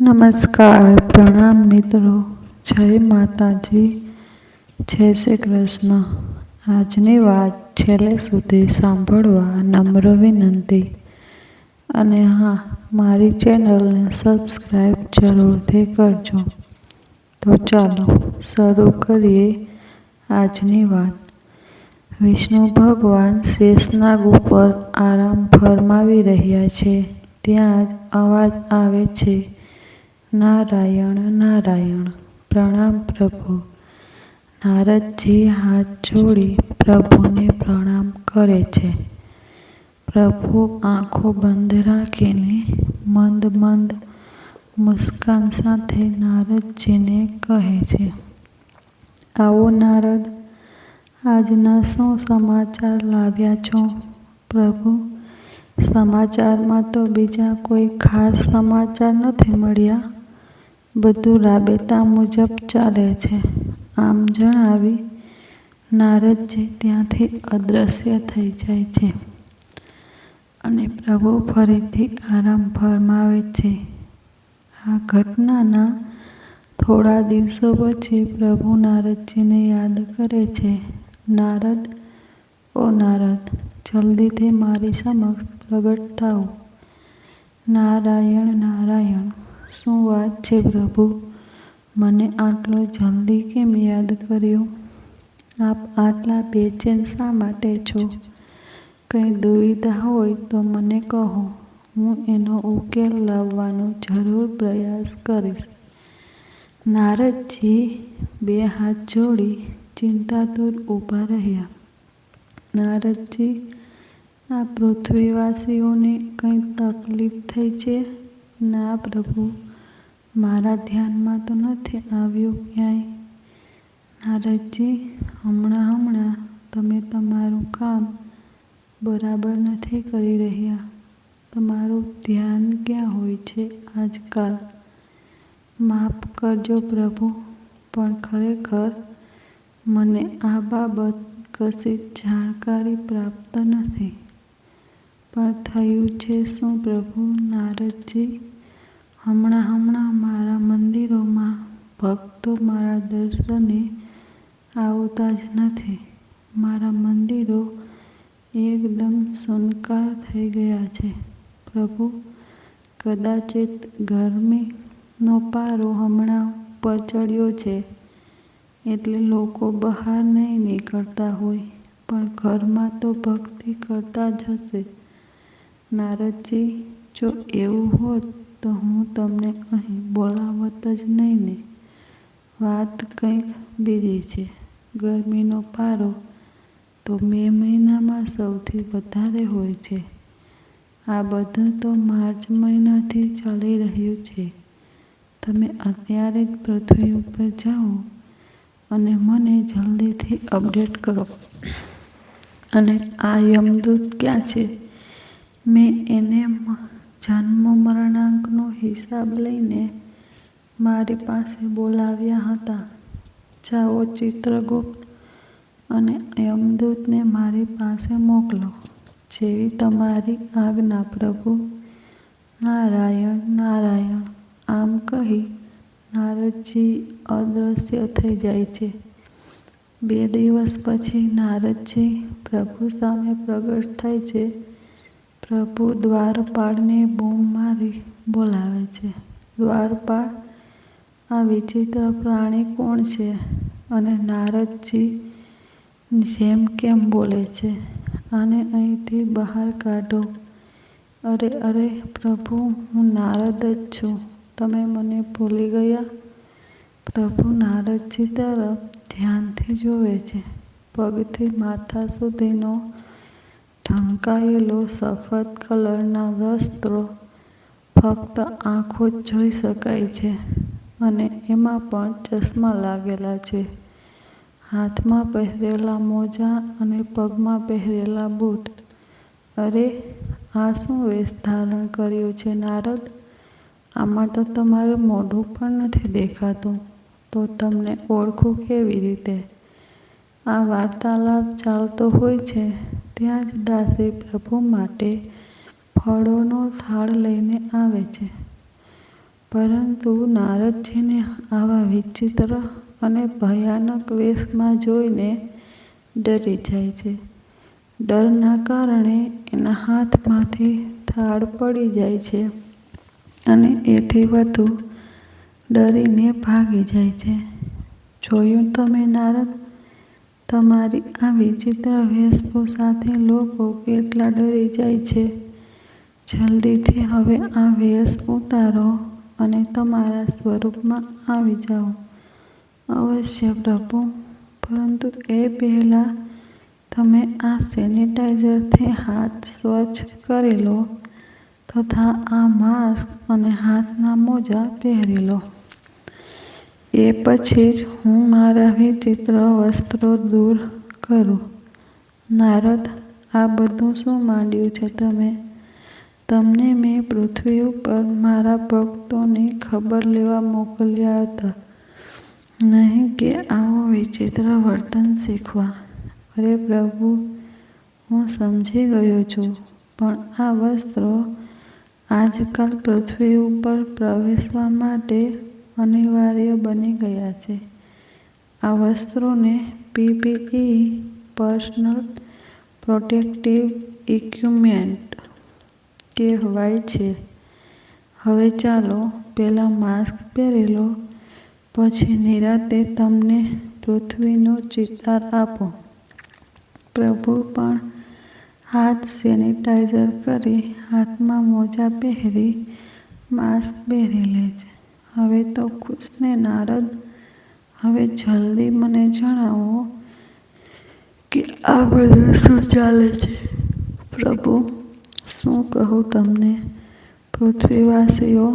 નમસ્કાર, પ્રણામ મિત્રો, જય માતાજી, જય શ્રી કૃષ્ણ. આજની વાત છેલ્લે સુધી સાંભળવા નમ્ર વિનંતી. અને હા, મારી ચેનલને સબસ્ક્રાઈબ જરૂરથી કરજો. તો ચાલો શરૂ કરીએ આજની વાત. વિષ્ણુ ભગવાન શેષનાગ ઉપર આરામ ફરમાવી રહ્યા છે. ત્યાં જ અવાજ આવે છે, નારાયણ નારાયણ, પ્રણામ પ્રભુ. નારદજી હાથ જોડી પ્રભુને પ્રણામ કરે છે. પ્રભુ આંખો બંધ રાખીને મંદ મંદ મુસ્કાન સાથે નારદજીને કહે છે, આવો નારદ, આજના શું સમાચાર લાવ્યા છો? પ્રભુ, સમાચારમાં તો બીજા કોઈ ખાસ સમાચાર નથી મળ્યા. બધું રાબેતા મુજબ ચાલે છે. આમ જણાવી નારદજી ત્યાંથી અદૃશ્ય થઈ જાય છે. અને પ્રભુ ફરીથી આરામ ફરમાવે છે. આ ઘટનાના થોડા દિવસો પછી પ્રભુ નારદજીને યાદ કરે છે. નારદ, ઓ નારદ, જલ્દીથી મારી સમક્ષ પ્રગટ થાઓ. નારાયણ નારાયણ, શું વાત છે પ્રભુ? મને આટલો જલ્દી કેમ યાદ કર્યો? આપ આટલા બેચેન શા માટે છો? કંઈ દુવિધા હોય તો મને કહો, હું એનો ઉકેલ લાવવાનો જરૂર પ્રયાસ કરીશ. નારદજી બે હાથ જોડી ચિંતાતુર ઊભા રહ્યા. નારદજી, આ પૃથ્વીવાસીઓને કંઈ તકલીફ થઈ છે? ના પ્રભુ, મારા ધ્યાનમાં તો નથી આવ્યું ક્યાંય. નારદજી, હમણાં તમે તમારું કામ બરાબર નથી કરી રહ્યા. તમારું ધ્યાન ક્યાં હોય છે આજકાલ? માફ કરજો પ્રભુ, પણ ખરેખર મને આ બાબત કશી જાણકારી પ્રાપ્ત નથી. પણ થયું છે શું પ્રભુ? નારદજી, હમણાં મારા મંદિરોમાં ભક્તો મારા દર્શને આવતા જ નથી. મારા મંદિરો એકદમ સુનકાર થઈ ગયા છે. પ્રભુ, કદાચિત ગરમીનો પારો હમણાં ઉપર ચડ્યો છે, એટલે લોકો બહાર નહીં નીકળતા હોય, પણ ઘરમાં તો ભક્તિ કરતા જ હશે. નારદજી, જો એવું હોત તો હું તમને અહીં બોલાવત જ નહીં ને. વાત કંઈક બીજી છે. ગરમીનો પારો તો મે મહિનામાં સૌથી વધારે હોય છે. આ બધું તો માર્ચ મહિનાથી ચાલી રહ્યું છે. તમે અત્યારે જ પૃથ્વી ઉપર જાઓ અને મને જલ્દીથી અપડેટ કરો. અને આ યમદૂત ક્યાં છે? મેં એને જન્મ મરણાંકનો હિસાબ લઈને મારી પાસે બોલાવ્યા હતા. જાઓ ચિત્રગુપ્ત અને યમદૂતને મારી પાસે મોકલો. જેવી તમારી આજ્ઞા પ્રભુ. નારાયણ નારાયણ, આમ કહી નારદજી અદૃશ્ય થઈ જાય છે. 2 દિવસ પછી નારદજી પ્રભુ સામે પ્રગટ થાય છે. પ્રભુ દ્વારપાળને બૂમ મારી બોલાવે છે, દ્વારપાળ, આ વિચિત્ર પ્રાણી કોણ છે? અને નારદજી જેમ કેમ બોલે છે? આને અહીંથી બહાર કાઢો. અરે પ્રભુ, હું નારદ જ છું. તમે મને ભૂલી ગયા? પ્રભુ નારદજી તરફ ધ્યાનથી જોવે છે. પગથી માથા સુધીનો ઢંકાયેલો સફેદ કલરના વસ્ત્રો, ફક્ત આંખો જ જોઈ શકાય છે. અને એમાં પણ ચશ્મા લાગેલા છે. હાથમાં પહેરેલા મોજા અને પગમાં પહેરેલા બૂટ. અરે, આ શું વેશ ધારણ કર્યો છે નારદ? આમાં તો તમારું મોઢું પણ નથી દેખાતું. તો તમને ઓળખું કેવી રીતે? આ વાર્તાલાપ ચાલતો હોય છે ત્યાં જ દાસી પ્રભુ માટે ફળોનો થાળ લઈને આવે છે. પરંતુ નારદજીને આવા વિચિત્ર અને ભયાનક વેશમાં જોઈને ડરી જાય છે. ડરના કારણે એના હાથમાંથી થાળ પડી જાય છે અને એથી વધુ ડરીને ભાગી જાય છે. જોયું તમે નારદ, તમારી આ વિચિત્ર વેશભૂષાથી લોકો કેટલા ડરી જાય છે. જલ્દીથી હવે આ વેશ ઉતારો અને તમારા સ્વરૂપમાં આવી જાઓ. અવશ્ય પ્રભુ, પરંતુ એ પહેલાં તમે આ સેનિટાઈઝરથી હાથ સ્વચ્છ કરી લો તથા આ માસ્ક અને હાથના મોજા પહેરી લો. એ પછી જ હું મારા વિચિત્ર વસ્ત્રો દૂર કરું. નારદ, આ બધું શું માંડ્યું છે તમે? તમને મેં પૃથ્વી ઉપર મારા ભક્તોની ખબર લેવા મોકલ્યા હતા, નહીં કે આવું વિચિત્ર વર્તન શીખવા. અરે પ્રભુ, હું સમજી ગયો છું, પણ આ વસ્ત્રો આજકાલ પૃથ્વી ઉપર પ્રવેશવા માટે અનિવાર્ય બની ગયા છે. આ વસ્ત્રોને PPE પર્સનલ પ્રોટેક્ટિવ ઇક્વિપમેન્ટ કહેવાય છે. હવે ચાલો પહેલાં માસ્ક પહેરી લો, પછી નિરાંતે તમને પૃથ્વીનો ચિતાર આપો. પ્રભુ પણ હાથ સેનિટાઈઝર કરી, હાથમાં મોજા પહેરી, માસ્ક પહેરી લે છે. હવે તો ખુશ ને નારદ? હવે જલ્દી મને જણાવો કે આ બધું શું ચાલે છે? પ્રભુ, શું કહું તમને? પૃથ્વીવાસીઓ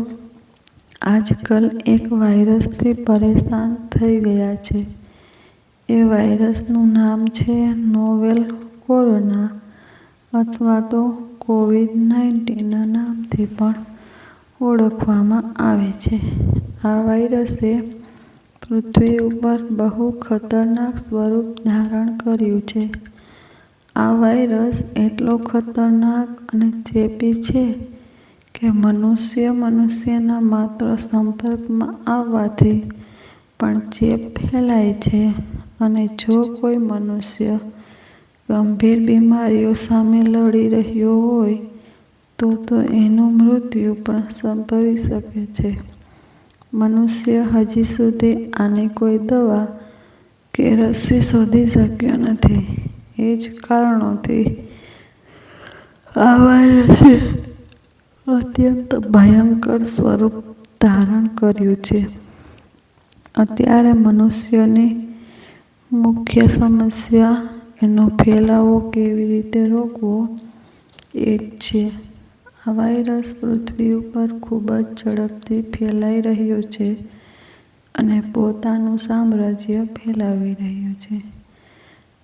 આજકાલ એક વાયરસથી પરેશાન થઈ ગયા છે. એ વાયરસનું નામ છે નોવેલ કોરોના અથવા તો COVID-19 ના નામથી પણ ઓળખવામાં આવે છે. આ વાયરસે પૃથ્વી ઉપર બહુ ખતરનાક સ્વરૂપ ધારણ કર્યું છે. આ વાયરસ એટલો ખતરનાક અને ચેપી છે કે મનુષ્યના માત્ર સંપર્કમાં આવવાથી પણ ચેપ ફેલાય છે અને જો કોઈ મનુષ્ય ગંભીર બીમારીઓ સામે લડી રહ્યો હોય તો એનું મૃત્યુ પણ સંભવી શકે છે. મનુષ્ય હજી સુધી આની કોઈ દવા કે રસી શોધી શક્યો નથી. એ જ કારણોથી આ વાયરસે અત્યંત ભયંકર સ્વરૂપ ધારણ કર્યું છે. અત્યારે મનુષ્યની મુખ્ય સમસ્યા એનો ફેલાવો કેવી રીતે રોકવો એ જ છે. આ વાયરસ પૃથ્વી ઉપર ખૂબ જ ઝડપથી ફેલાઈ રહ્યો છે અને પોતાનું સામ્રાજ્ય ફેલાવી રહ્યો છે.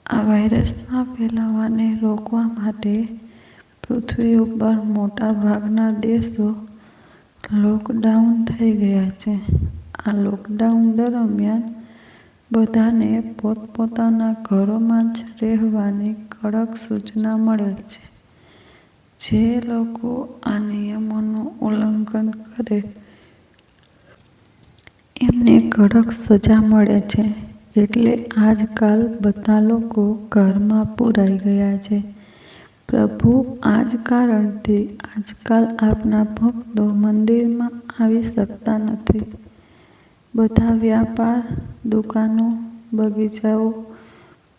આ વાયરસના ફેલાવાને રોકવા માટે પૃથ્વી ઉપર મોટા ભાગના દેશો લોકડાઉન થઈ ગયા છે. આ લોકડાઉન દરમિયાન બધાને પોતપોતાના ઘરોમાં જ રહેવાની કડક સૂચના મળેલ છે. જે લોકો આ નિયમોનું ઉલ્લંઘન કરે એમને કડક સજા મળે છે. એટલે આજકાલ બધા લોકો ઘરમાં પૂરાઈ ગયા છે. પ્રભુ, આ જ કારણથી આજકાલ આપના ભક્તો મંદિરમાં આવી શકતા નથી. બધા વ્યાપાર, દુકાનો, બગીચાઓ,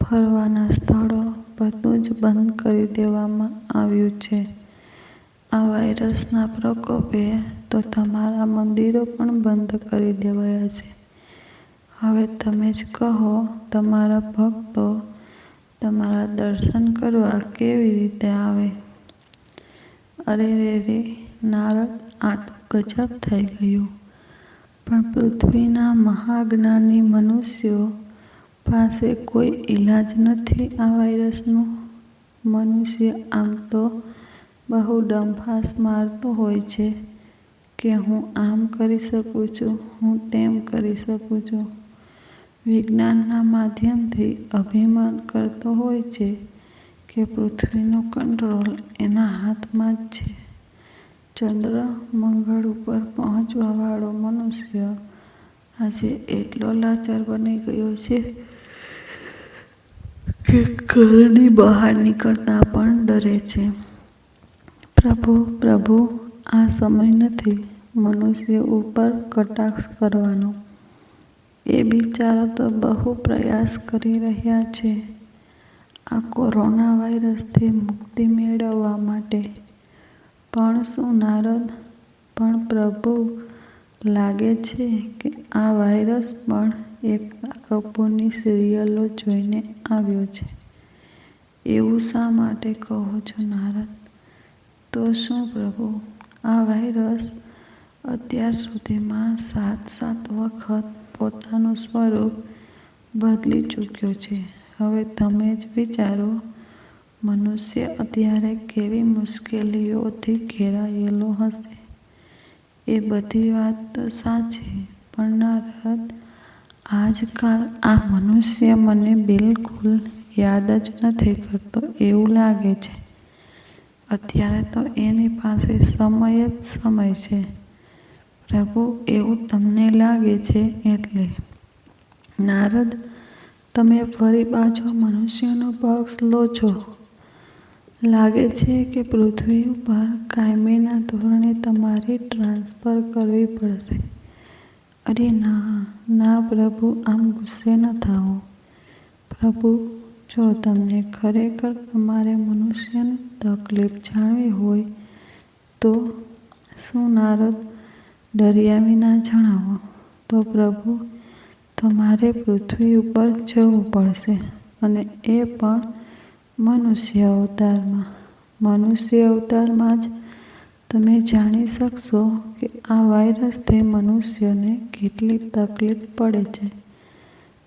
ફરવાના સ્થળો બધું જ બંધ કરી દેવામાં આવ્યું છે. આ વાયરસના પ્રકોપે તો તમારા મંદિરો પણ બંધ કરી દેવાયા છે. હવે તમે જ કહો, તમારા ભક્તો તમારા દર્શન કરવા કેવી રીતે આવે? અરે રે નારદ, આ તો ગજબ થઈ ગયું. પણ પૃથ્વીના મહાજ્ઞાની મનુષ્યો પાસે કોઈ ઈલાજ નથી આ વાયરસનું. મનુષ્ય આમ તો બહુ ડંફાસ મારતો હોય છે કે હું આમ કરી શકું છું, હું તેમ કરી શકું છું. વિજ્ઞાનના માધ્યમથી અભિમાન કરતો હોય છે કે પૃથ્વીનો કંટ્રોલ એના હાથમાં જ છે. ચંદ્ર મંગળ ઉપર પહોંચવાવાળો મનુષ્ય આજે એટલો લાચાર બની ગયો છે કે ઘરની બહાર નીકળતા પણ ડરે છે. પ્રભુ, આ સમય નથી મનુષ્ય ઉપર કટાક્ષ કરવાનો. એ બિચારા તો બહુ પ્રયાસ કરી રહ્યા છે આ કોરોના વાયરસથી મુક્તિ મેળવવા માટે. પણ શું નારદ? પણ પ્રભુ, લાગે છે કે આ વાયરસ પણ એકતા કપૂરની સિરિયલો જોઈને આવ્યો છે. એવું શા માટે કહો છો નારદ? તો શું પ્રભુ, આ વાયરસ અત્યાર સુધીમાં 7 વખત પોતાનું સ્વરૂપ બદલી ચૂક્યો છે. હવે તમે જ વિચારો, મનુષ્ય અત્યારે કેવી મુશ્કેલીઓથી ઘેરાયેલો હશે. એ બધી વાત તો સાચી, પણ નારદ, આજકાલ આ મનુષ્ય મને બિલકુલ યાદ જ નથી કરતો એવું લાગે છે. અત્યારે તો એની પાસે સમય જ સમય છે. પ્રભુ, એવું તમને લાગે છે એટલે? નારદ, તમે ફરી પાછો મનુષ્યનો પક્ષ લો છો. લાગે છે કે પૃથ્વી ઉપર કાયમીના ધોરણે તમારી ટ્રાન્સફર કરવી પડશે. અરે ના પ્રભુ, આમ ગુસ્સે ન થાઓ. પ્રભુ, જો તમને ખરેખર તમારે મનુષ્યની તકલીફ જાણવી હોય તો શું નારદ? ડર્યા વિના જણાવો. તો પ્રભુ, તમારે પૃથ્વી ઉપર જવું પડશે, અને એ પણ મનુષ્ય અવતારમાં. મનુષ્ય અવતારમાં જ તમે જાણી શકશો કે આ વાયરસથી મનુષ્યને કેટલી તકલીફ પડે છે.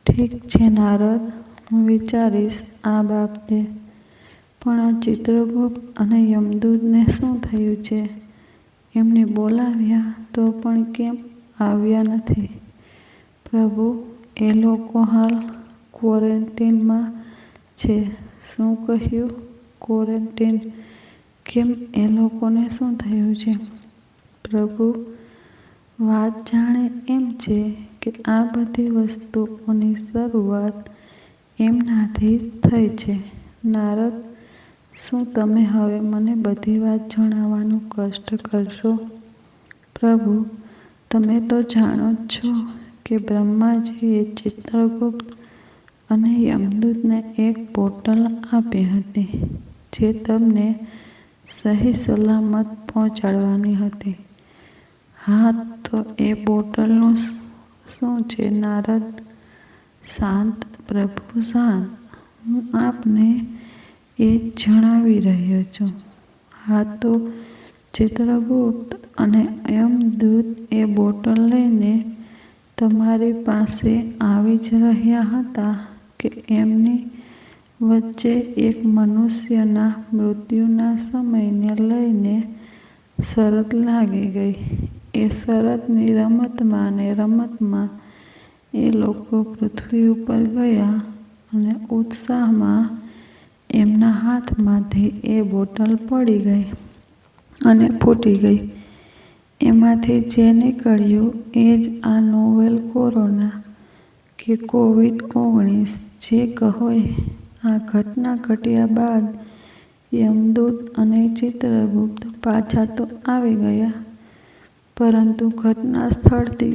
ઠીક છે નારદ, હું વિચારીશ આ બાબતે. પણ આ ચિત્રગુપ્ત અને યમદૂતને શું થયું છે? એમને બોલાવ્યા તો પણ કેમ આવ્યા નથી? પ્રભુ, એ લોકો હાલ ક્વોરન્ટીનમાં છે. શું કહ્યું? ક્વોરન્ટીન? કેમ, એ લોકોને શું થયું છે? પ્રભુ, વાત જાણે એમ છે કે આ બધી વસ્તુઓની શરૂઆત એમનાથી થઈ છે. નારદ, શું તમે હવે મને બધી વાત જણાવવાનું કષ્ટ કરશો? પ્રભુ, તમે તો જાણો જ છો કે બ્રહ્માજીએ ચિત્રગુપ્ત અને યમદૂતને એક બોટલ આપી હતી, જે તમને સહી સલામત પહોંચાડવાની હતી. હા, તો એ બોટલનું શું છે નારદ? શાંત પ્રભુ, શાંત. હું આપને એ જ જણાવી રહ્યો છું. હા, તો ચિત્રગુપ્ત અને યમદૂત એ બોટલ લઈને તમારી પાસે આવી જ રહ્યા હતા કે એમની વચ્ચે એક મનુષ્યના મૃત્યુના સમયને લઈને શરત લાગી ગઈ. એ શરતની રમતમાં ને રમતમાં એ લોકો પૃથ્વી ઉપર ગયા અને ઉત્સાહમાં એમના હાથમાંથી એ બોટલ પડી ગઈ અને ફૂટી ગઈ. એમાંથી જે નીકળ્યું એ જ આ નોવેલ કોરોના કે કોવિડ-19 જે કહો એ. આ ઘટના ઘટ્યા બાદ યમદૂત અને ચિત્રગુપ્ત પાછા તો આવી ગયા, પરંતુ ઘટના સ્થળથી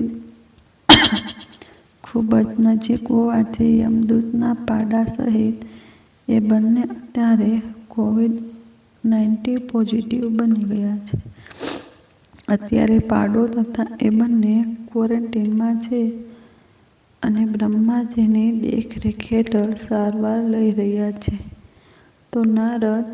ખૂબ જ નજીક હોવાથી યમદૂતના પાડા સહિત એ બંને અત્યારે કોવિડ-19 પોઝિટિવ બની ગયા છે. અત્યારે પાડો તથા એ બંને ક્વોરન્ટીનમાં છે અને બ્રહ્માજીની દેખરેખ હેઠળ સારવાર લઈ રહ્યા છે. તો નારદ,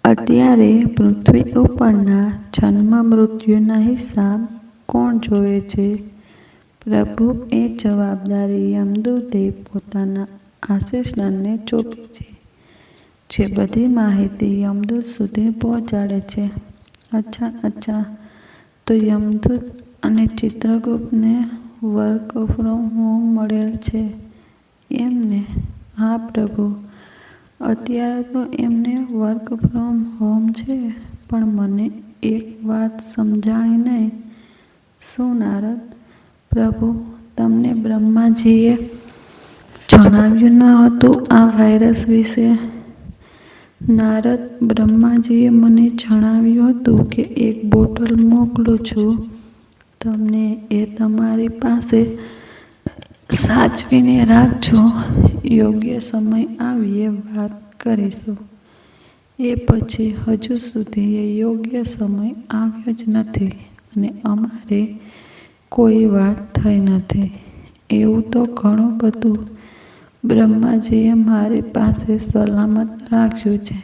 અત્યારે પૃથ્વી ઉપરના જન્મ મૃત્યુના હિસાબ કોણ જોવે છે? પ્રભુ, એ જવાબદારી યમદૂતે પોતાના આસિસ્ટન્ટને સોંપી છે, જે બધી માહિતી યમદૂત સુધી પહોંચાડે છે. અચ્છા, તો યમદૂત અને ચિત્રગુપ્તને વર્ક ફ્રોમ હોમ મળેલ છે એમને? હા પ્રભુ, અત્યારે તો એમને વર્ક ફ્રોમ હોમ છે, પણ મને એક વાત સમજાણી નહીં. શું નારદ? પ્રભુ, તમને બ્રહ્માજીએ જણાવ્યું ન હતું આ વાયરસ વિશે? નારદ, બ્રહ્માજીએ મને જણાવ્યું હતું કે એક બોટલ મોકલું છું તમને, એ તમારી પાસે સાચવીને રાખજો. યોગ્ય સમય આવીએ વાત કરીશું. એ પછી હજુ સુધી એ યોગ્ય સમય આવ્યો જ નથી અને અમારે કોઈ વાત થઈ નથી. એવું તો ઘણું બધું બ્રહ્માજીએ મારી પાસે સલામત રાખ્યું છે.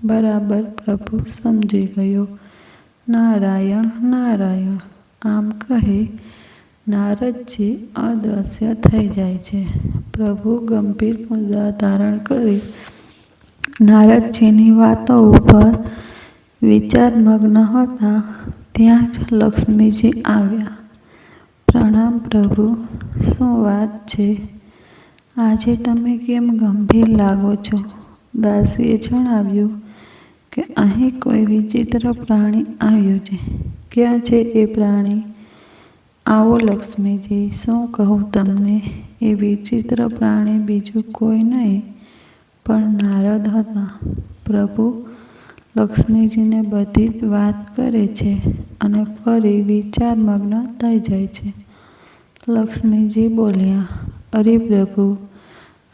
બરાબર, પ્રભુ સમજી ગયો. નારાયણ નારાયણ. આમ કહી નારદજી અદૃશ્ય થઈ જાય છે. પ્રભુ ગંભીર મુદ્રા ધારણ કરી નારદજીની વાતો ઉપર વિચારમગ્ન હતા. ત્યાં જ લક્ષ્મીજી આવ્યા. પ્રણામ પ્રભુ, શું વાત છે? આજે તમે કેમ ગંભીર લાગો છો? દાસીએ જણાવ્યું કે અહીં કોઈ વિચિત્ર પ્રાણી આવ્યું છે. ક્યાં છે એ પ્રાણી? આવો લક્ષ્મીજી, શું કહું તમને? એ વિચિત્ર પ્રાણી બીજું કોઈ નહીં પણ નારદ હતા. પ્રભુ લક્ષ્મીજીને બધી જ વાત કરે છે અને ફરી વિચારમગ્ન થઈ જાય છે. લક્ષ્મીજી બોલ્યા, અરે પ્રભુ,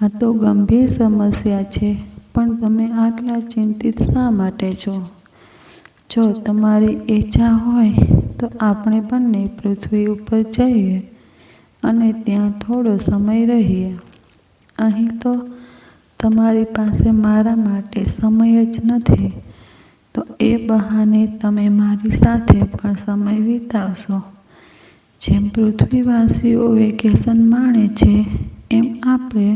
આ તો ગંભીર સમસ્યા છે, પણ તમે આટલા ચિંતિત શા માટે છો? જો તમારી ઈચ્છા હોય તો આપણે બંને પૃથ્વી ઉપર જઈએ અને ત્યાં થોડો સમય રહીએ. અહીં તો તમારી પાસે મારા માટે સમય જ નથી, તો એ બહાને તમે મારી સાથે પણ સમય વિતાવશો. જેમ પૃથ્વીવાસીઓ વેકેશન માણે છે એમ આપણે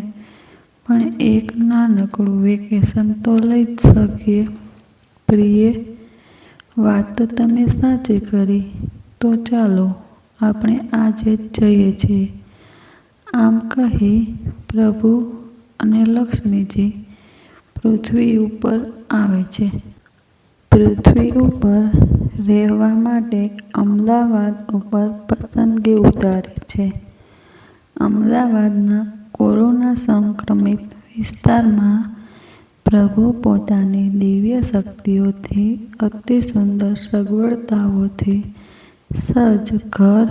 પણ એક નાનકડું વેકેશન તો લઈ જ શકીએ. પ્રિય, વાત તો તમે સાચી કરી. તો ચાલો આપણે આજે જ જઈએ છીએ. આમ કહી પ્રભુ અને લક્ષ્મીજી પૃથ્વી ઉપર આવે છે. પૃથ્વી ઉપર રહેવા માટે અમદાવાદ ઉપર પસંદગી ઉતારે છે. અમદાવાદના કોરોના સંક્રમિત વિસ્તારમાં પ્રભુ પોતાની દિવ્ય શક્તિઓથી, અતિ સુંદર સગવડતાઓથી સજ્જ ઘર,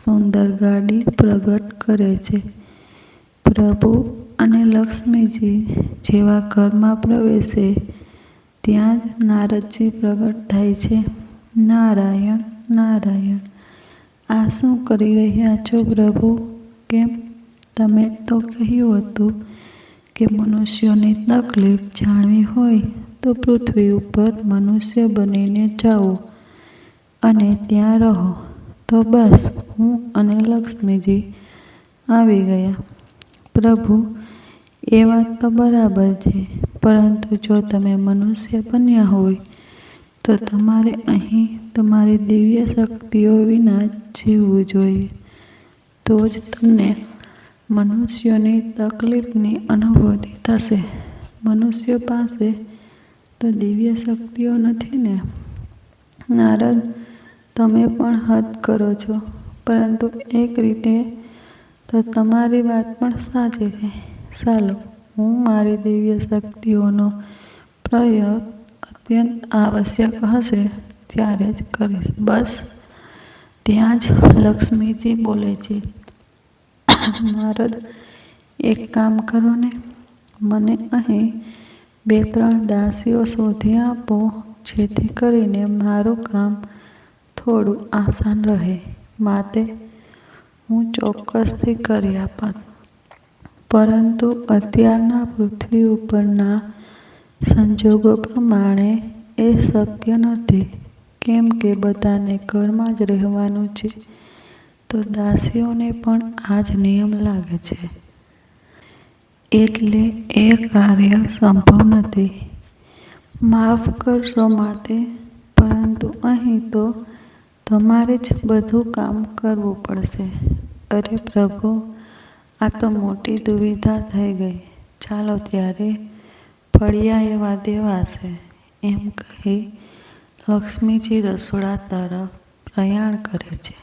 સુંદર ગાડી પ્રગટ કરે છે. પ્રભુ અને લક્ષ્મીજી જેવા ઘરમાં પ્રવેશે ત્યાં જ નારદજી પ્રગટ થાય છે. નારાયણ નારાયણ. આ શું કરી રહ્યા છો પ્રભુ? કેમ, તમે તો કહ્યું હતું કે મનુષ્યોની તકલીફ જાણવી હોય તો પૃથ્વી ઉપર મનુષ્ય બનીને જાઓ અને ત્યાં રહો. તો બસ હું અને લક્ષ્મીજી આવી ગયા. પ્રભુ, એ વાત તો બરાબર છે, પરંતુ જો તમે મનુષ્ય બન્યા હોય તો તમારે અહીં તમારી દિવ્ય શક્તિઓ વિના જીવવું જોઈએ. તો જ તમને મનુષ્યોની તકલીફની અનુભૂતિ થશે. મનુષ્યો પાસે તો દિવ્ય શક્તિઓ નથી ને? નારદ, તમે પણ હદ કરો છો, પરંતુ એક રીતે તો તમારી વાત પણ સાચી છે. ચાલો, હું મારી દિવ્ય શક્તિઓનો પ્રયોગ અત્યંત આવશ્યક હશે ત્યારે જ કરીશ. બસ ત્યાં જ લક્ષ્મીજી બોલે છે, નારદ, એક કામ કરો ને, મને અહીં 2-3 દાસીઓ શોધી આપો, જેથી કરીને મારું કામ થોડું આસાન રહે. માટે હું ચોક્કસથી કરી આપત, પરંતુ અત્યારના પૃથ્વી ઉપરના સંજોગો પ્રમાણે એ શક્ય નથી, કેમ કે બધાને ઘરમાં જ રહેવાનું છે. તો દાસીઓને પણ આ જ નિયમ લાગે છે, એટલે એ કાર્ય સંભવ નથી. માફ કરશો માટે, પરંતુ અહીં તો તમારે જ બધું કામ કરવું પડશે. અરે પ્રભુ, આ તો મોટી દુવિધા થઈ ગઈ. ચાલો ત્યારે ફળિયા એવા દેવાશે. એમ કહી લક્ષ્મીજી રસોડા તરફ પ્રયાણ કરે છે.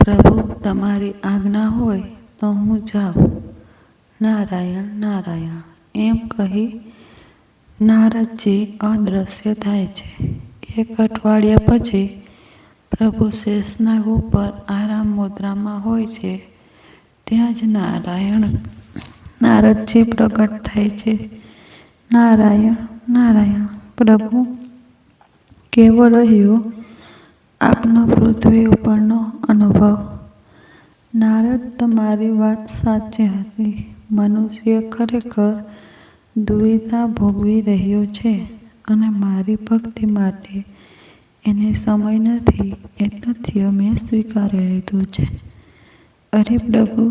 પ્રભુ, તમારી આજ્ઞા હોય તો હું જાઉં. નારાયણ નારાયણ એમ કહી નારદજી અદૃશ્ય થાય છે. એક અઠવાડિયા પછી પ્રભુ શેષનાગ ઉપર આરામ મુદ્રામાં હોય છે. ત્યાં જ નારદજી પ્રગટ થાય છે. નારાયણ નારાયણ પ્રભુ, કેવો રહ્યો આપનો પૃથ્વી ઉપરનો અનુભવ? નારદ, તમારી વાત સાચી હતી. મનુષ્ય ખરેખર દુવિધા ભોગવી રહ્યો છે અને મારી ભક્તિ માટે એને સમય નથી એ તથ્ય મેં સ્વીકારી લીધું છે. અરે પ્રભુ,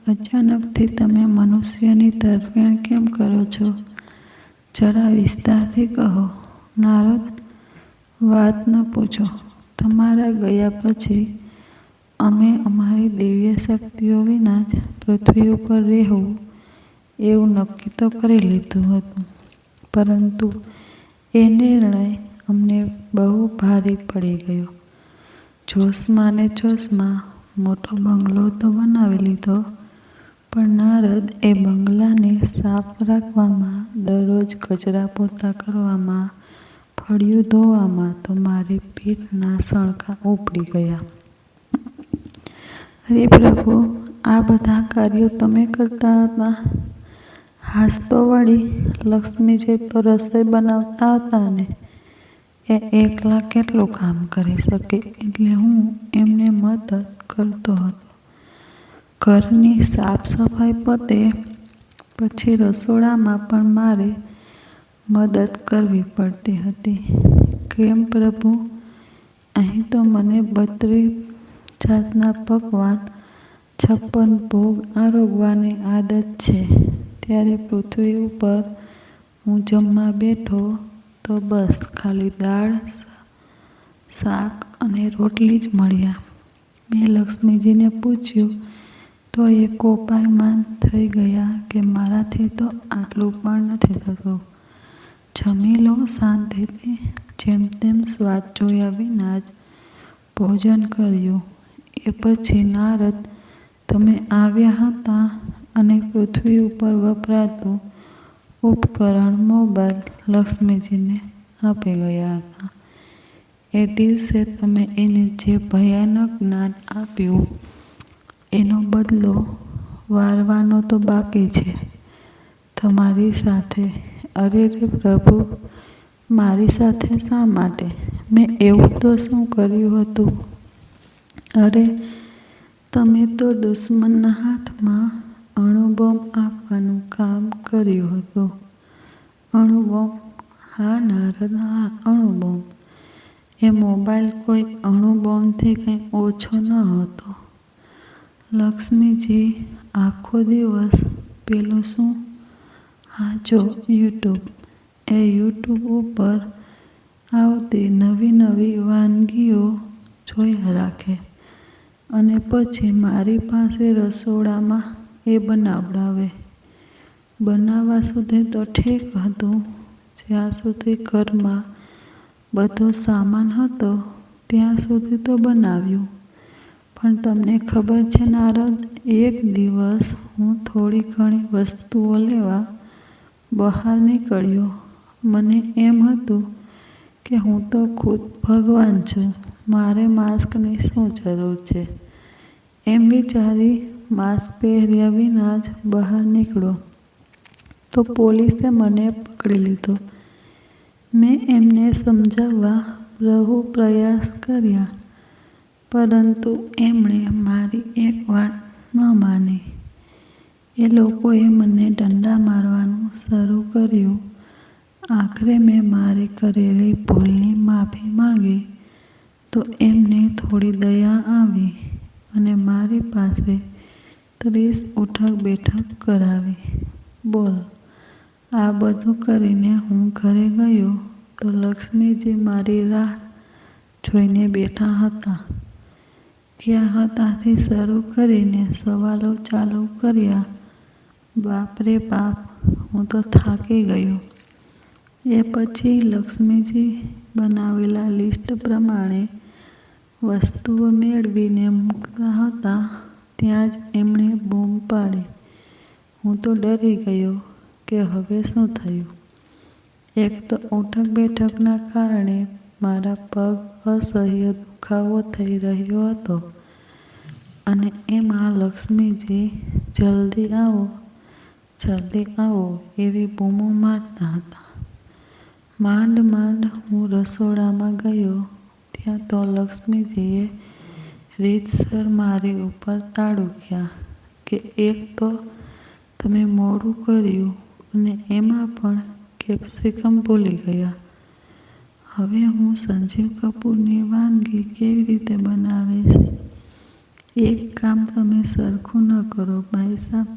અચાનકથી તમે મનુષ્યની તરફેણ કેમ કરો છો? જરા વિસ્તારથી કહો. નારદ, વાત ન પૂછો. તમારા ગયા પછી અમે અમારી દિવ્ય શક્તિઓ વિના જ પૃથ્વી ઉપર રહેવું એવું નક્કી તો કરી લીધું હતું, પરંતુ એ નિર્ણય અમને બહુ ભારે પડી ગયો. જોશમાં ને જોશમાં મોટો બંગલો તો બનાવી લીધો, પણ નારદ, એ બંગલાને સાફ રાખવામાં, દરરોજ કચરા પોતા કરવામાં, ફળિયું ધોવામાં તો મારી પીઠના સણકા ઉપડી ગયા. અરે પ્રભુ, આ બધા કાર્યો તમે કરતા હતા? હાસ તો વળી, લક્ષ્મીજી તો રસોઈ બનાવતા હતા ને એ એકલા કેટલું કામ કરી શકે, એટલે હું એમને મદદ કરતો હતો. ઘરની સાફ સફાઈ પતે પછી રસોડામાં પણ મારે મદદ કરવી પડતી હતી. કેમ પ્રભુ? અહીં તો મને 32 જાતના પકવાન, 56 ભોગ આરોગવાની આદત છે. ત્યારે પૃથ્વી ઉપર હું જમવા બેઠો તો બસ ખાલી દાળ, શાક અને રોટલી જ મળ્યા. મેં લક્ષ્મીજીને પૂછ્યું તો એ કોપાયમાન થઈ ગયા કે મારાથી તો આટલું પણ નથી થતું. જમી લો શાંતિથી. જેમ તેમ સ્વાદ જોયા વિના જ ભોજન કર્યું. એ પછી નારદ, તમે આવ્યા હતા અને પૃથ્વી ઉપર વપરાતું ઉપકરણ મોબાઈલ લક્ષ્મીજીને આપી ગયા હતા. એ દિવસે તમે એને જે ભયાનક જ્ઞાન આપ્યું એનો બદલો વારવાનો તો બાકી છે તમારી સાથે. અરે રે પ્રભુ, મારી સાથે શા માટે? મેં એવું તો શું કર્યું હતું? અરે, તમે તો દુશ્મનના હાથમાં અણુબોમ્બ આપવાનું કામ કર્યું હતું. અણુબોમ્બ? હા નારદ, હા, અણુબોમ્બ. એ મોબાઈલ કોઈ અણુબોમ્બથી કંઈ ઓછો ન હતો. લક્ષ્મીજી આખો દિવસ પેલું શું? હા જો, યુટ્યુબ. એ યુટ્યુબ ઉપર આવતી નવી નવી વાનગીઓ જોયા રાખે અને પછી મારી પાસે રસોડામાં એ બનાવડાવે. બનાવવા સુધી તો ઠીક હતું, જ્યાં સુધી ઘરમાં બધો સામાન હતો ત્યાં સુધી તો બનાવ્યું. પણ તમને ખબર છે નારદ, એક દિવસ હું થોડી ઘણી વસ્તુઓ લેવા બહાર નીકળ્યો. મને એમ હતું કે હું તો ખુદ ભગવાન છું, મારે માસ્કની શું જરૂર છે? એમ વિચારી માસ્ક પહેર્યા વિના જ બહાર નીકળ્યો તો પોલીસે મને પકડી લીધો. મેં એમને સમજાવવા બહુ પ્રયાસ કર્યા, પરંતુ એમણે મારી એક વાત ન માની. એ લોકોએ મને દંડા મારવાનું શરૂ કર્યું. આખરે મેં મારી કરેલી ભૂલની માફી માંગી તો એમને થોડી દયા આવી અને મારી પાસે 30 ઉઠક બેઠક કરાવી. બોલ, આ બધું કરીને હું ઘરે ગયો તો લક્ષ્મીજી મારી રાહ જોઈને બેઠા હતા. ક્યાં હતાથી શરૂ કરીને સવાલો ચાલુ કર્યા. બાપ રે બાપ, હું તો થાકી ગયો. એ પછી લક્ષ્મીજી બનાવેલા લિસ્ટ પ્રમાણે વસ્તુઓ મેળવીને મૂકતા હતા ત્યાં જ એમણે બૂમ પાડી. હું તો ડરી ગયો કે હવે શું થયું. એક તો ઉઠક બેઠકના કારણે મારા પગ અસહ્ય દુખાવો થઈ રહ્યો હતો અને એમાં લક્ષ્મીજી જલ્દી આવો એવી બૂમો મારતા હતા. માંડ હું રસોડામાં ગયો ત્યાં તો લક્ષ્મીજીએ રીતસર મારી ઉપર તાડુક્યા કે એક તો તમે મોડું કર્યું અને એમાં પણ કેપ્સિકમ ભૂલી ગયા. હવે હું સંજીવ કપૂરની વાનગી કેવી રીતે બનાવીશ? એક કામ તમે સરખું ન કરો ભાઈ સાહેબ.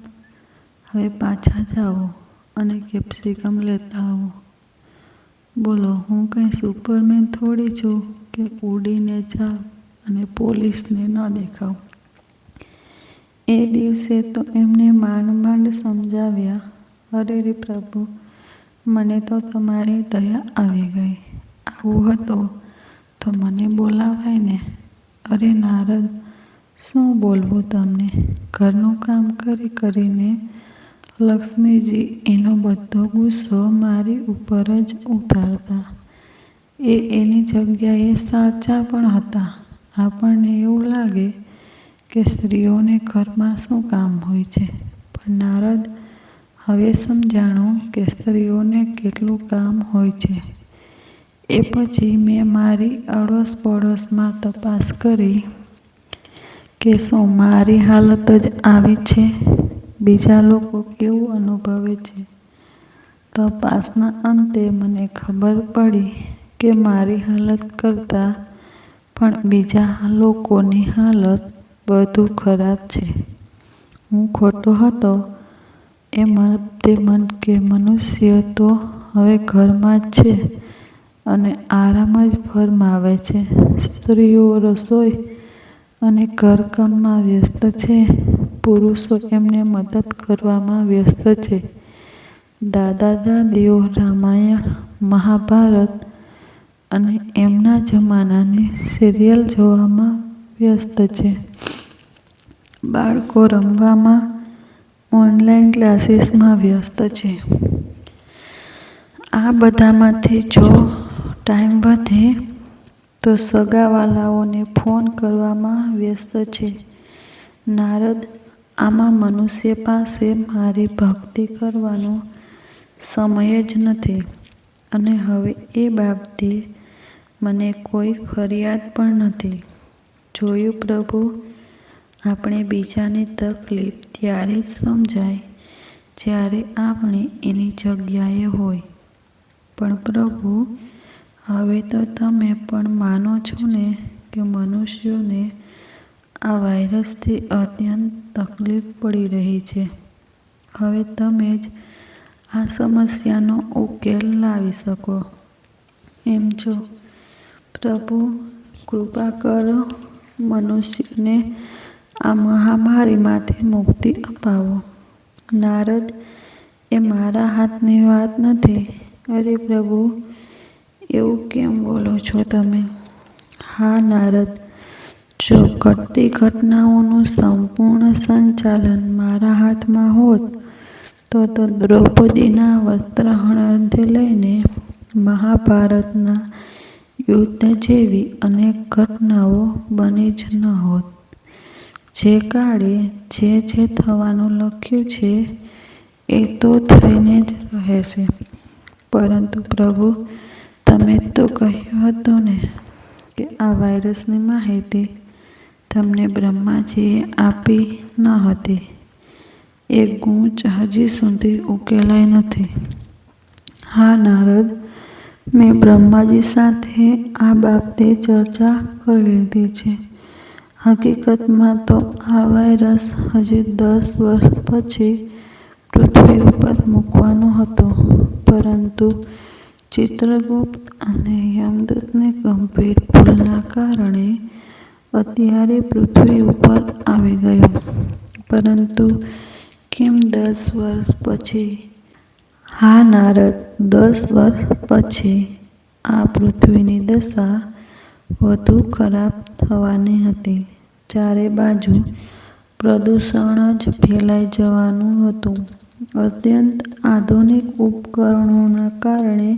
હવે પાછા જાઓ અને કેપ્સિકમ લેતા આવો. બોલો, હું કંઈ સુપરમેન થોડી છું કે ઉડીને જાઉં અને પોલીસને ન દેખાઉં. એ દિવસે તો એમને માંડ સમજાવ્યા. અરે રે પ્રભુ, મને તો તમારી દયા આવી ગઈ. આવું હતું તો મને બોલાવાય ને. અરે નારદ, શું બોલવું તમને? ઘરનું કામ કરીને લક્ષ્મીજી એનો બધો ગુસ્સો મારી ઉપર જ ઉતારતા. એની જગ્યાએ સાચા પણ હતા. આપણને એવું લાગે કે સ્ત્રીઓને ઘરમાં શું કામ હોય છે, પણ નારદ, હવે સમજાણું કે સ્ત્રીઓને કેટલું કામ હોય છે. એ પછી મેં મારી અડોશ પડોશમાં તપાસ કરી કે શું મારી હાલત જ આવી છે, બીજા લોકો કેવું અનુભવે છે. તપાસના અંતે મને ખબર પડી કે મારી હાલત કરતાં પણ બીજા લોકોની હાલત વધુ ખરાબ છે. હું ખોટો હતો કે મનુષ્ય તો હવે ઘરમાં જ છે અને આરામ જ ફરમાવે છે. સ્ત્રીઓ રસોઈ અને ઘરકામમાં વ્યસ્ત છે, પુરુષો એમને મદદ કરવામાં વ્યસ્ત છે. દાદા દાદીઓ રામાયણ, મહાભારત અને એમના જમાનાની સિરિયલ જોવામાં વ્યસ્ત છે. બાળકો રમવામાં, ઓનલાઈન ક્લાસીસમાં વ્યસ્ત છે. આ બધામાંથી જો ટાઈમ વધે તો સગાવાલાઓને ફોન કરવામાં વ્યસ્ત છે. નારદ, આમાં મનુષ્ય પાસે મારી ભક્તિ કરવાનો સમય જ નથી અને હવે એ બાબતે મને કોઈ ફરિયાદ પણ નથી. જોયું પ્રભુ, આપણે બીજાની તકલીફ ત્યારે જ સમજાય જ્યારે આપણે એની જગ્યાએ હોય. પણ પ્રભુ, હવે તો તમે પણ માનો છો ને કે મનુષ્યોને આ વાયરસથી અત્યંત તકલીફ પડી રહી છે. હવે તમે જ આ સમસ્યાનો ઉકેલ લાવી શકો એમ છો. પ્રભુ, કૃપા કરો, મનુષ્યને આ મહામારીમાંથી મુક્તિ અપાવો. નારદ, એ મારા હાથની વાત નથી. અરે પ્રભુ, એવું કેમ બોલો છો તમે? હા નારદ, જો ઘટતી ઘટનાઓનું સંપૂર્ણ સંચાલન મારા હાથમાં હોત તો દ્રૌપદીના વસ્ત્રહરણથી લઈને મહાભારતના યુદ્ધ જેવી અનેક ઘટનાઓ બની જ ન હોત. જે કાળે જે થવાનું લખ્યું છે એ તો થઈને જ રહેશે. પરંતુ પ્રભુ, તમે તો કહ્યું હતું ને કે આ વાયરસની માહિતી તમને બ્રહ્માજીએ આપી ન હતી. એ ગૂંચ હજી સુધી ઉકેલાઈ નથી. હા નારદ, મેં બ્રહ્માજી સાથે આ બાબતે ચર્ચા કરી લીધી છે. હકીકતમાં તો આ વાયરસ હજી 10 વર્ષ પછી પૃથ્વી ઉપર મૂકવાનો હતો, પરંતુ ચિત્રગુપ્ત અને યમદૂતની ગંભીર ભૂલના કારણે અત્યારે પૃથ્વી ઉપર આવી ગયો. પરંતુ કેમ 10 વર્ષ પછી? હા નારદ, 10 વર્ષ પછી. આ પૃથ્વીની દશા વધુ ખરાબ થવાની હતી. ચારે બાજુ પ્રદૂષણ જ ફેલાઈ જવાનું હતું. અત્યંત આધુનિક ઉપકરણોના કારણે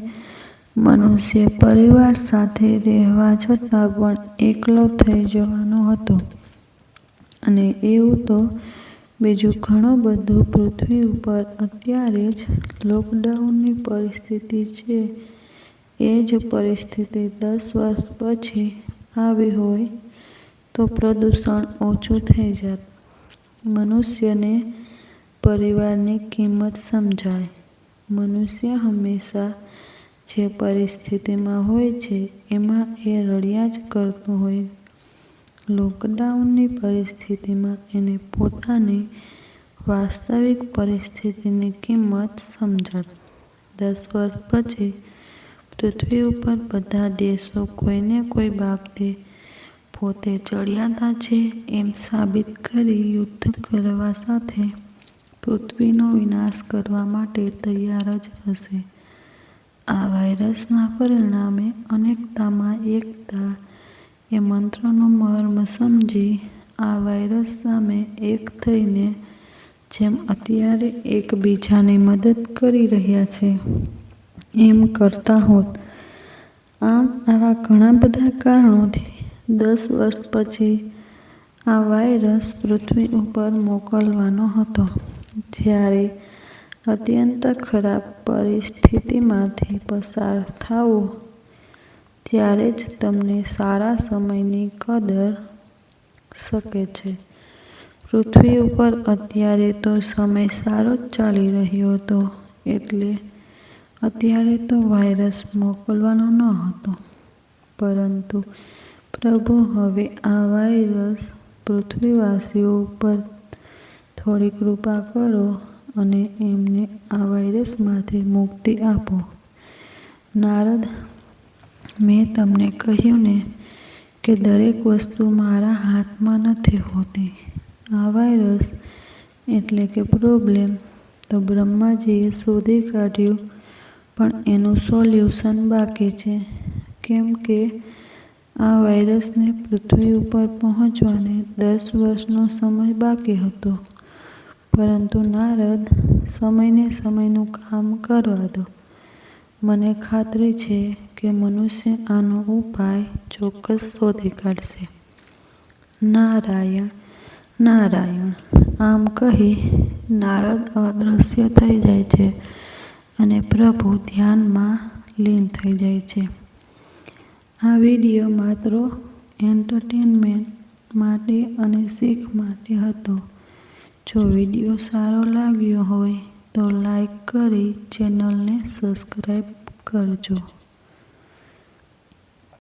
મનુષ્ય પરિવાર સાથે રહેવા છતાં પણ એકલો થઈ જવાનો હતો. અને એવું તો બીજું ઘણું બધું. પૃથ્વી ઉપર અત્યારે જ લોકડાઉનની પરિસ્થિતિ છે. એ જ પરિસ્થિતિ 10 વર્ષ પછી આવી હોય તો પ્રદૂષણ ઓછું થઈ જાત. મનુષ્યને પરિવારની કિંમત સમજાય. મનુષ્ય હંમેશા જે પરિસ્થિતિમાં હોય છે એમાં એ રડ્યા જ કરતો હોય. લોકડાઉનની પરિસ્થિતિમાં એને પોતાની વાસ્તવિક પરિસ્થિતિની કિંમત સમજાત. 10 વર્ષ પછી પૃથ્વી ઉપર બધા દેશો કોઈને કોઈ બાબતે પોતે ચડિયાતા છે એમ સાબિત કરી યુદ્ધ કરવા સાથે પૃથ્વીનો વિનાશ કરવા માટે તૈયાર જ હશે. આ વાયરસના પરિણામે અનેકતામાં એકતા એ મંત્રનો મર્મ સમજી આ વાયરસ સામે એક થઈને જેમ અત્યારે એકબીજાની મદદ કરી રહ્યા છે એમ કરતા હોત. આમ આવા ઘણા બધા કારણોથી 10 વર્ષ પછી આ વાયરસ પૃથ્વી ઉપર મોકલવાનો હતો. જ્યારે અત્યંત ખરાબ પરિસ્થિતિમાંથી પસાર થાઓ ત્યારે જ તમને સારા સમયની કદર શકે છે. પૃથ્વી ઉપર અત્યારે તો સમય સારો જ ચાલી રહ્યો હતો એટલે અત્યારે તો વાયરસ મોકલવાનો ન હતો. પરંતુ પ્રભુ હવે આ વાયરસ પૃથ્વીવાસીઓ ઉપર થોડી કૃપા કરો અને એમને આ વાયરસમાંથી મુક્તિ આપો. નારદ, મેં તમને કહ્યું ને કે દરેક વસ્તુ મારા હાથમાં નથી હોતી. આ વાયરસ એટલે કે પ્રોબ્લેમ તો બ્રહ્માજીએ શોધી કાઢ્યું પણ એનું સોલ્યુશન બાકી છે. કેમ કે આ વાયરસને પૃથ્વી ઉપર પહોંચવાને 10 વર્ષનો સમય બાકી હતો. પરંતુ નારદ, સમયને સમયનું કામ કરવા દો. મને ખાતરી છે કે મનુષ્ય આનો ઉપાય ચોક્કસ શોધી કાઢશે. નારાયણ નારાયણ. આમ કહી નારદ અદૃશ્ય થઈ જાય છે અને પ્રભુ ધ્યાનમાં લીન થઈ જાય છે. આ વિડીયો માત્ર એન્ટરટેનમેન્ટ માટે અને શીખ માટે હતો. જો વિડીયો સારો લાગ્યો હોય તો લાઈક કરી ચેનલને સબસ્ક્રાઈબ કરજો.